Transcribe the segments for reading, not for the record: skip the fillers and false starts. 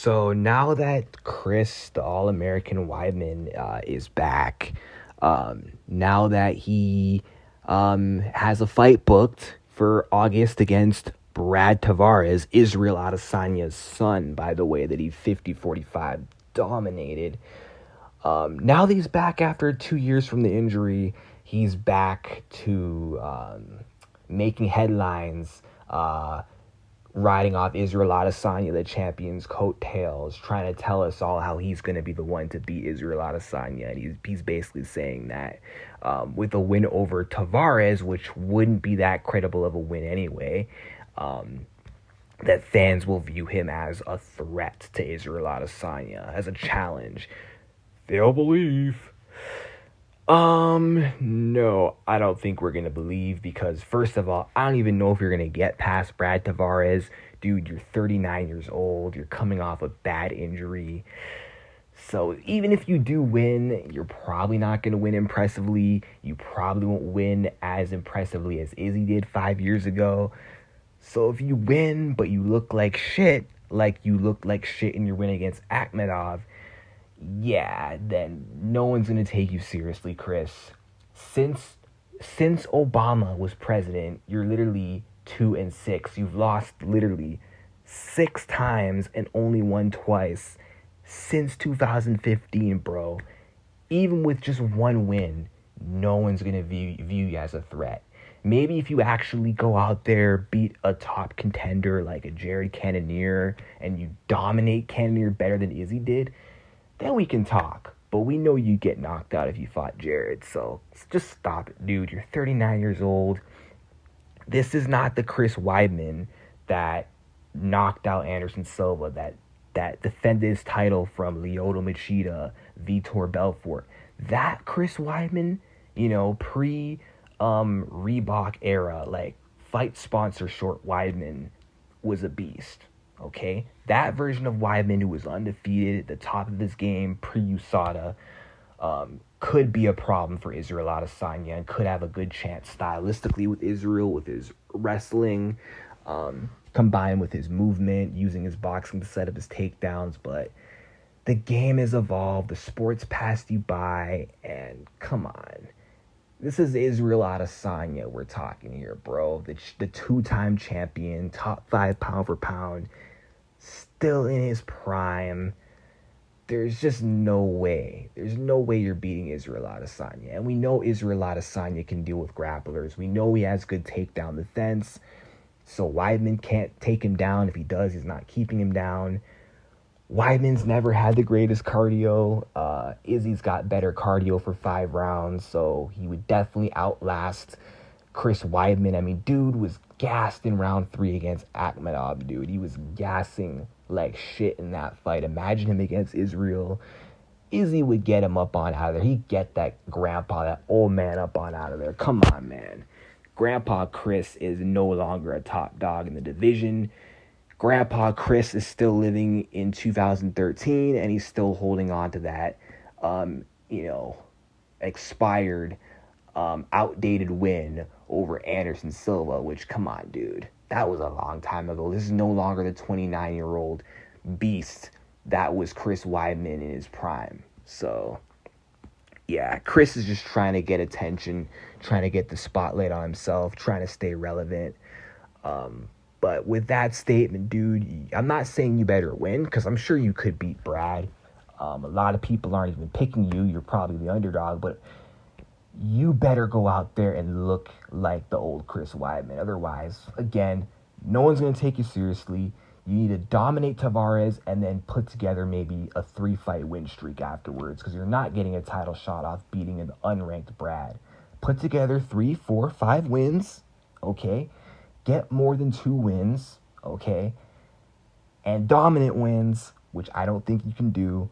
So now that Chris, the All-American Weidman, is back, now that he has a fight booked for August against Brad Tavares, Israel Adesanya's son, by the way, that he 50-45 dominated. Now that he's back after 2 years from the injury, he's back to making headlines, riding off Israel Adesanya, the champion's coattails, trying to tell us all how he's going to be the one to beat Israel Adesanya. And he's basically saying that with a win over Tavares, which wouldn't be that credible of a win anyway, that fans will view him as a threat to Israel Adesanya, as a challenge. They'll believe. No, I don't think we're gonna believe because first of all, I don't even know if you're gonna get past Brad Tavares. Dude, you're 39 years old. You're coming off a bad injury. So even if you do win, you're probably not gonna win impressively. You probably won't win as impressively as Izzy did 5 years ago. So if you win, but you look like shit in your win against Akhmedov, yeah, then no one's gonna take you seriously, Chris. Since Obama was president, you're literally 2-6. You've lost literally 6 times and only won twice since 2015, bro. Even with just one win, no one's gonna view you as a threat. Maybe if you actually go out there, beat a top contender like a Jared Cannonier, and you dominate Cannonier better than Izzy did, then we can talk. But we know you get knocked out if you fought Jared. So just stop it, dude. You're 39 years old. This is not the Chris Weidman that knocked out Anderson Silva, that defended his title from Lyoto Machida, Vitor Belfort. That Chris Weidman, pre Reebok era, like fight sponsor short Weidman, was a beast. Okay, that version of Weidman, who was undefeated at the top of his game pre-USADA, could be a problem for Israel Adesanya and could have a good chance stylistically with Israel, with his wrestling, combined with his movement, using his boxing to set up his takedowns. But the game has evolved, the sport's passed you by, and come on. This is Israel Adesanya we're talking here, bro. The two-time champion, top 5 pound for pound, still in his prime. There's just no way. There's no way you're beating Israel Adesanya. And we know Israel Adesanya can deal with grapplers. We know he has good takedown defense. So Weidman can't take him down. If he does, he's not keeping him down. Weidman's never had the greatest cardio. Izzy's got better cardio for 5 rounds, so he would definitely outlast Chris Weidman. I mean, dude was gassed in round 3 against Akhmedov, dude. He was gassing like shit in that fight. Imagine him against Israel. Izzy would get him up on out of there. He'd get that grandpa, that old man up on out of there. Come on, man. Grandpa Chris is no longer a top dog in the division. Grandpa Chris is still living in 2013, and he's still holding on to that, expired, outdated win over Anderson Silva, which, come on, dude. That was a long time ago. This is no longer the 29-year-old beast that was Chris Weidman in his prime. So, yeah, Chris is just trying to get attention, trying to get the spotlight on himself, trying to stay relevant. But with that statement, dude, I'm not saying you better win, because I'm sure you could beat Brad. A lot of people aren't even picking you. You're probably the underdog, but you better go out there and look like the old Chris Weidman. Otherwise, again, no one's going to take you seriously. You need to dominate Tavares and then put together maybe a 3-fight win streak afterwards, because you're not getting a title shot off beating an unranked Brad. Put together 3, 4, 5 wins, okay? Get more than 2 wins, okay? And dominant wins, which I don't think you can do.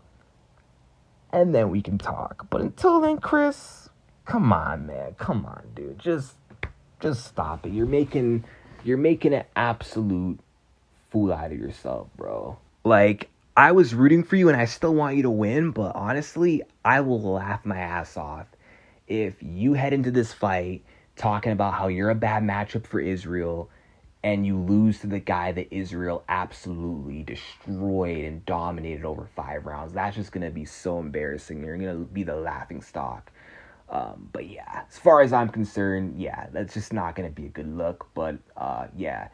And then we can talk. But until then, Chris, come on, man. Come on, dude. Just stop it. You're making an absolute fool out of yourself, bro. Like, I was rooting for you and I still want you to win, but honestly, I will laugh my ass off if you head into this fight talking about how you're a bad matchup for Israel, and you lose to the guy that Israel absolutely destroyed and dominated over 5 rounds. That's just going to be so embarrassing. You're going to be the laughing stock. But yeah, as far as I'm concerned, yeah, that's just not going to be a good look. But yeah,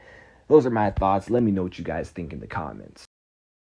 those are my thoughts. Let me know what you guys think in the comments.